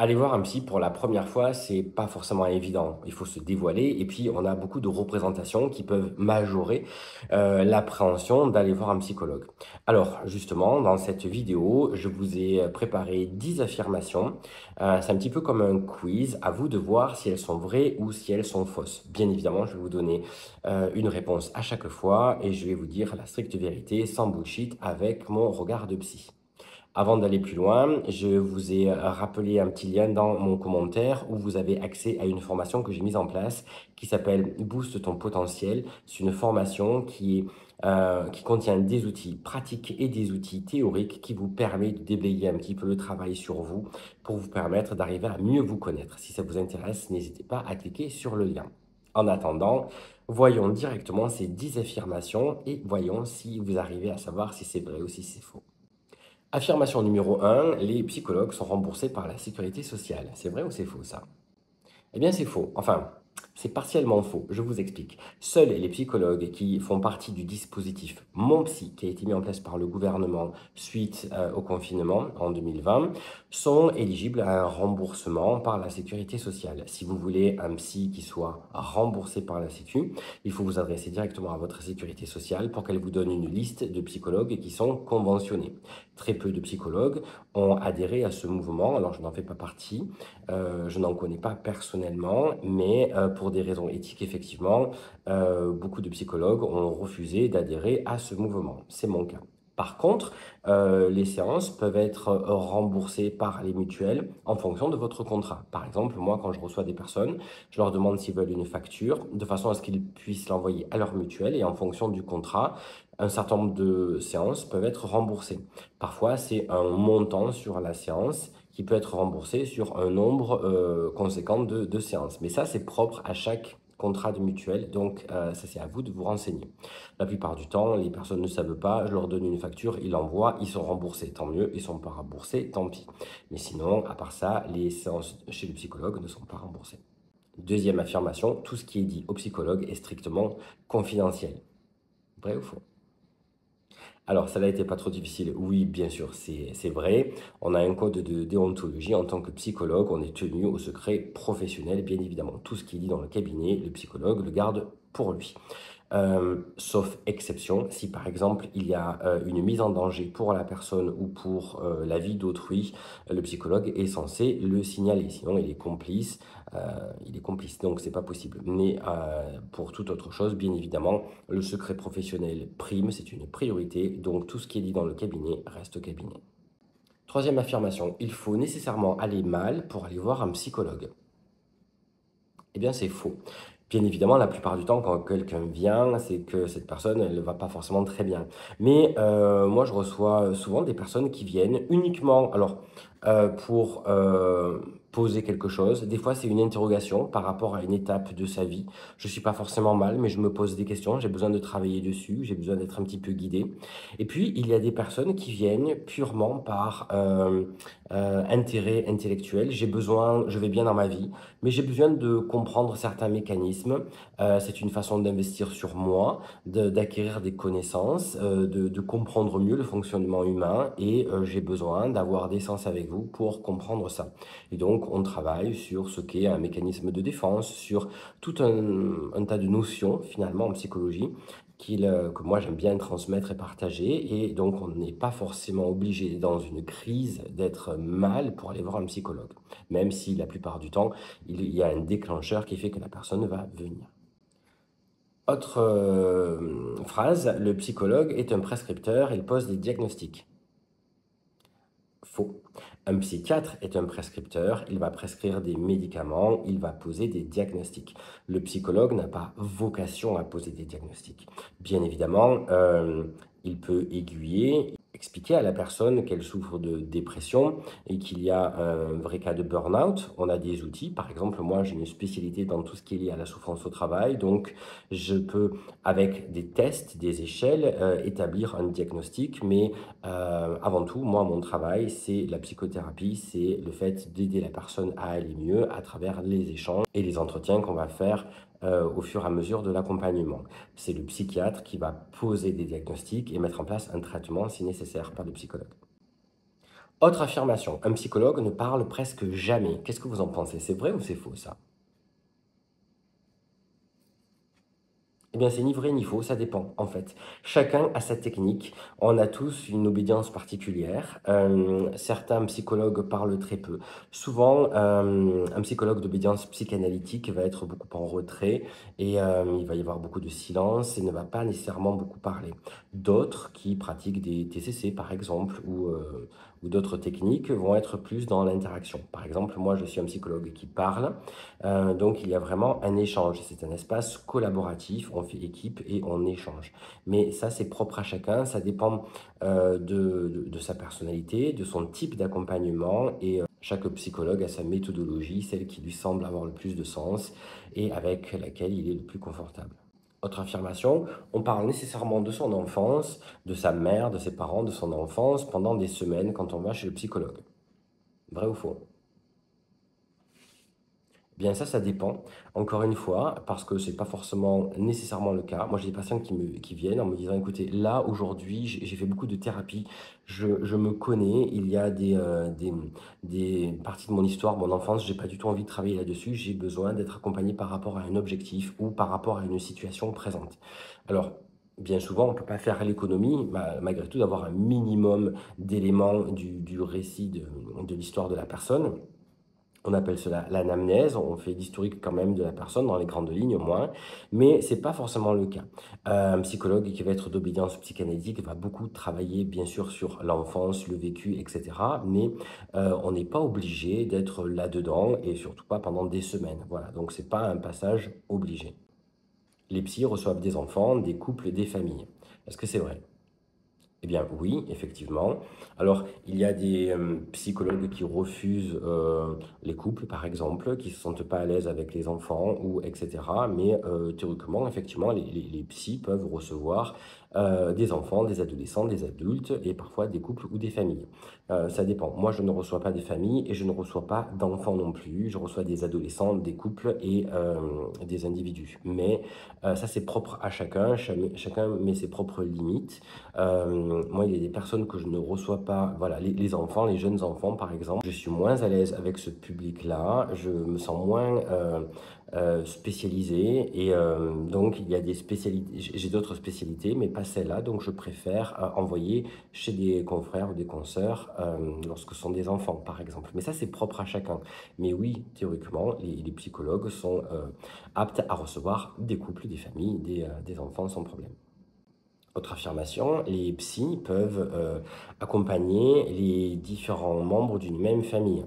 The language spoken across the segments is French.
Aller voir un psy pour la première fois, c'est pas forcément évident. Il faut se dévoiler et puis on a beaucoup de représentations qui peuvent majorer l'appréhension d'aller voir un psychologue. Alors justement, dans cette vidéo, je vous ai préparé 10 affirmations. C'est un petit peu comme un quiz. À vous de voir si elles sont vraies ou si elles sont fausses. Bien évidemment, je vais vous donner une réponse à chaque fois et je vais vous dire la stricte vérité, sans bullshit, avec mon regard de psy. Avant d'aller plus loin, je vous ai rappelé un petit lien dans mon commentaire où vous avez accès à une formation que j'ai mise en place qui s'appelle Booste ton potentiel. C'est une formation qui contient des outils pratiques et des outils théoriques qui vous permettent de déblayer un petit peu le travail sur vous pour vous permettre d'arriver à mieux vous connaître. Si ça vous intéresse, n'hésitez pas à cliquer sur le lien. En attendant, voyons directement ces 10 affirmations et voyons si vous arrivez à savoir si c'est vrai ou si c'est faux. Affirmation numéro un, les psychologues sont remboursés par la sécurité sociale. C'est vrai ou c'est faux ça? Eh bien, c'est faux. Enfin, c'est partiellement faux. Je vous explique. Seuls les psychologues qui font partie du dispositif Mon Psy, qui a été mis en place par le gouvernement suite au confinement en 2020, sont éligibles à un remboursement par la sécurité sociale. Si vous voulez un psy qui soit remboursé par la Sécu, il faut vous adresser directement à votre sécurité sociale pour qu'elle vous donne une liste de psychologues qui sont conventionnés. Très peu de psychologues ont adhéré à ce mouvement, alors je n'en fais pas partie. Je n'en connais pas personnellement, mais pour des raisons éthiques, effectivement, beaucoup de psychologues ont refusé d'adhérer à ce mouvement. C'est mon cas. Par contre, les séances peuvent être remboursées par les mutuelles en fonction de votre contrat. Par exemple, moi, quand je reçois des personnes, je leur demande s'ils veulent une facture, de façon à ce qu'ils puissent l'envoyer à leur mutuelle, et en fonction du contrat, un certain nombre de séances peuvent être remboursées. Parfois, c'est un montant sur la séance qui peut être remboursé sur un nombre conséquent de séances. Mais ça, c'est propre à chaque contrat de mutuelle, donc ça c'est à vous de vous renseigner. La plupart du temps, les personnes ne savent pas, je leur donne une facture, ils l'envoient, ils sont remboursés, tant mieux, ils ne sont pas remboursés, tant pis. Mais sinon, à part ça, les séances chez le psychologue ne sont pas remboursées. Deuxième affirmation, tout ce qui est dit au psychologue est strictement confidentiel. Vrai ou faux? Alors, ça n'a été pas trop difficile. Oui, bien sûr, c'est vrai. On a un code de déontologie. En tant que psychologue, on est tenu au secret professionnel, bien évidemment. Tout ce qui est dit dans le cabinet, le psychologue le garde pour lui. Sauf exception, si par exemple il y a une mise en danger pour la personne ou pour la vie d'autrui, le psychologue est censé le signaler, sinon il est complice, donc c'est pas possible. Mais pour toute autre chose, bien évidemment, le secret professionnel prime, c'est une priorité, donc tout ce qui est dit dans le cabinet reste au cabinet. Troisième affirmation, il faut nécessairement aller mal pour aller voir un psychologue. Eh bien, c'est faux. Bien évidemment, la plupart du temps, quand quelqu'un vient, c'est que cette personne, elle ne va pas forcément très bien. Mais moi, je reçois souvent des personnes qui viennent uniquement, alors, pour poser quelque chose. Des fois, c'est une interrogation par rapport à une étape de sa vie. Je ne suis pas forcément mal, mais je me pose des questions. J'ai besoin de travailler dessus. J'ai besoin d'être un petit peu guidé. Et puis, il y a des personnes qui viennent purement par intérêt intellectuel. J'ai besoin, je vais bien dans ma vie, mais j'ai besoin de comprendre certains mécanismes. C'est une façon d'investir sur moi, d'acquérir des connaissances, de comprendre mieux le fonctionnement humain et j'ai besoin d'avoir des séances avec vous pour comprendre ça. Et donc, on travaille sur ce qu'est un mécanisme de défense, sur tout un tas de notions finalement en psychologie que moi j'aime bien transmettre et partager. Et donc, on n'est pas forcément obligé dans une crise d'être mal pour aller voir un psychologue, même si la plupart du temps, il y a un déclencheur qui fait que la personne va venir. Autre phrase, le psychologue est un prescripteur, il pose des diagnostics. Faux. Un psychiatre est un prescripteur, il va prescrire des médicaments, il va poser des diagnostics. Le psychologue n'a pas vocation à poser des diagnostics. Bien évidemment, il peut aiguiller, expliquer à la personne qu'elle souffre de dépression et qu'il y a un vrai cas de burn-out. On a des outils, par exemple, moi j'ai une spécialité dans tout ce qui est lié à la souffrance au travail, donc je peux, avec des tests, des échelles, établir un diagnostic, mais avant tout, moi, mon travail, c'est la psychothérapie, c'est le fait d'aider la personne à aller mieux à travers les échanges et les entretiens qu'on va faire au fur et à mesure de l'accompagnement. C'est le psychiatre qui va poser des diagnostics et mettre en place un traitement si nécessaire par le psychologue. Autre affirmation, un psychologue ne parle presque jamais. Qu'est-ce que vous en pensez? C'est vrai ou c'est faux ça? Eh bien, c'est ni vrai ni faux, ça dépend en fait. Chacun a sa technique, on a tous une obédience particulière. Certains psychologues parlent très peu. Souvent, un psychologue d'obédience psychanalytique va être beaucoup en retrait et il va y avoir beaucoup de silence et ne va pas nécessairement beaucoup parler. D'autres qui pratiquent des TCC par exemple ou d'autres techniques vont être plus dans l'interaction. Par exemple, moi je suis un psychologue qui parle, donc il y a vraiment un échange, c'est un espace collaboratif, on fait équipe et on échange. Mais ça, c'est propre à chacun, ça dépend de sa personnalité, de son type d'accompagnement et chaque psychologue a sa méthodologie, celle qui lui semble avoir le plus de sens et avec laquelle il est le plus confortable. Autre affirmation, on parle nécessairement de son enfance, de sa mère, de ses parents, de son enfance pendant des semaines quand on va chez le psychologue. Vrai ou faux? Bien ça dépend. Encore une fois, parce que c'est pas forcément nécessairement le cas. Moi, j'ai des patients qui viennent en me disant: «Écoutez, là, aujourd'hui, j'ai fait beaucoup de thérapie, je me connais, il y a des parties de mon histoire, mon enfance, j'ai pas du tout envie de travailler là-dessus, j'ai besoin d'être accompagné par rapport à un objectif ou par rapport à une situation présente». Alors, bien souvent, on peut pas faire l'économie, malgré tout, d'avoir un minimum d'éléments du récit de l'histoire de la personne. On appelle cela l'anamnèse, on fait l'historique quand même de la personne dans les grandes lignes au moins, mais c'est pas forcément le cas. Un psychologue qui va être d'obédience psychanalytique va beaucoup travailler bien sûr sur l'enfance, le vécu, et cetera, mais on n'est pas obligé d'être là-dedans et surtout pas pendant des semaines. Voilà, donc c'est pas un passage obligé. Les psys reçoivent des enfants, des couples, des familles. Est-ce que c'est vrai? Eh bien oui, effectivement. Alors, il y a des psychologues qui refusent les couples, par exemple, qui ne se sentent pas à l'aise avec les enfants, ou etc. Mais théoriquement, effectivement, les psys peuvent recevoir des enfants, des adolescents, des adultes, et parfois des couples ou des familles. Ça dépend. Moi, je ne reçois pas des familles et je ne reçois pas d'enfants non plus. Je reçois des adolescents, des couples et des individus. Mais ça, c'est propre à chacun. Chacun met ses propres limites. Moi, il y a des personnes que je ne reçois pas, voilà, les enfants, les jeunes enfants, par exemple. Je suis moins à l'aise avec ce public-là, je me sens moins spécialisé et donc il y a des spécialités, j'ai d'autres spécialités, mais pas celle-là, donc je préfère envoyer chez des confrères ou des consoeurs lorsque ce sont des enfants, par exemple. Mais ça, c'est propre à chacun. Mais oui, théoriquement, les psychologues sont aptes à recevoir des couples, des familles, des enfants sans problème. Autre affirmation, les psys peuvent accompagner les différents membres d'une même famille.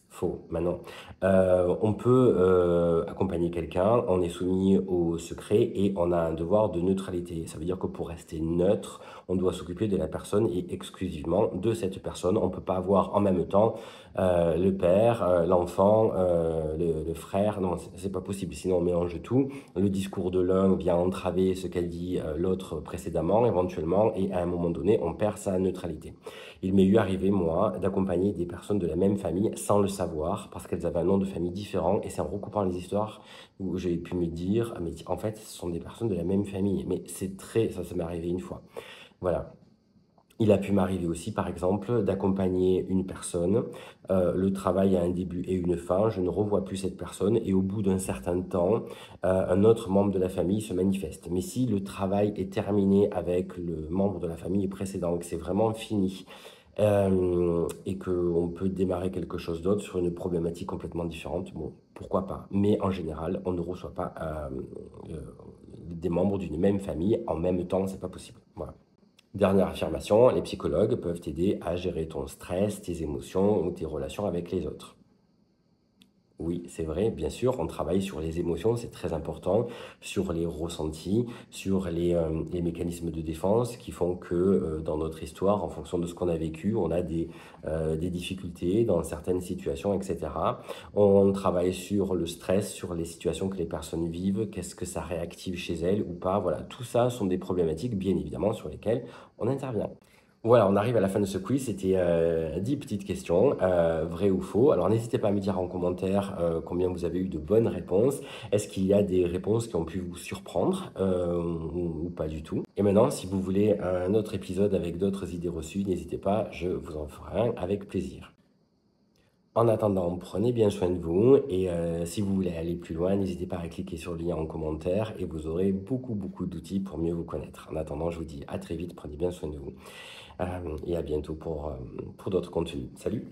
Faux, maintenant. On peut accompagner quelqu'un, on est soumis au secret et on a un devoir de neutralité. Ça veut dire que pour rester neutre, on doit s'occuper de la personne et exclusivement de cette personne. On ne peut pas avoir en même temps le père, l'enfant, le frère. Non, c'est pas possible, sinon on mélange tout. Le discours de l'un vient entraver ce qu'a dit l'autre précédemment, éventuellement, et à un moment donné, on perd sa neutralité. Il m'est eu arrivé, moi, d'accompagner des personnes de la même famille sans le savoir, parce qu'elles avaient un nom de famille différent, et c'est en recoupant les histoires où j'ai pu me dire, ah, mais en fait, ce sont des personnes de la même famille. Mais c'est très, ça m'est arrivé une fois. Voilà. Il a pu m'arriver aussi, par exemple, d'accompagner une personne. Le travail a un début et une fin. Je ne revois plus cette personne et au bout d'un certain temps, un autre membre de la famille se manifeste. Mais si le travail est terminé avec le membre de la famille précédent, que c'est vraiment fini, et qu'on peut démarrer quelque chose d'autre sur une problématique complètement différente, bon, pourquoi pas. Mais en général, on ne reçoit pas des membres d'une même famille en même temps, c'est pas possible. Voilà. Dernière affirmation, les psychologues peuvent t'aider à gérer ton stress, tes émotions ou tes relations avec les autres. Oui, c'est vrai, bien sûr, on travaille sur les émotions, c'est très important, sur les ressentis, sur les mécanismes de défense qui font que dans notre histoire, en fonction de ce qu'on a vécu, on a des difficultés dans certaines situations, etc. On travaille sur le stress, sur les situations que les personnes vivent, qu'est-ce que ça réactive chez elles ou pas. Voilà, tout ça sont des problématiques, bien évidemment, sur lesquelles on intervient. Voilà, on arrive à la fin de ce quiz. C'était 10 petites questions, vraies ou faux. Alors n'hésitez pas à me dire en commentaire combien vous avez eu de bonnes réponses. Est-ce qu'il y a des réponses qui ont pu vous surprendre ou pas du tout? Et maintenant, si vous voulez un autre épisode avec d'autres idées reçues, n'hésitez pas, je vous en ferai un avec plaisir. En attendant, prenez bien soin de vous et si vous voulez aller plus loin, n'hésitez pas à cliquer sur le lien en commentaire et vous aurez beaucoup d'outils pour mieux vous connaître. En attendant, je vous dis à très vite, prenez bien soin de vous et à bientôt pour d'autres contenus. Salut!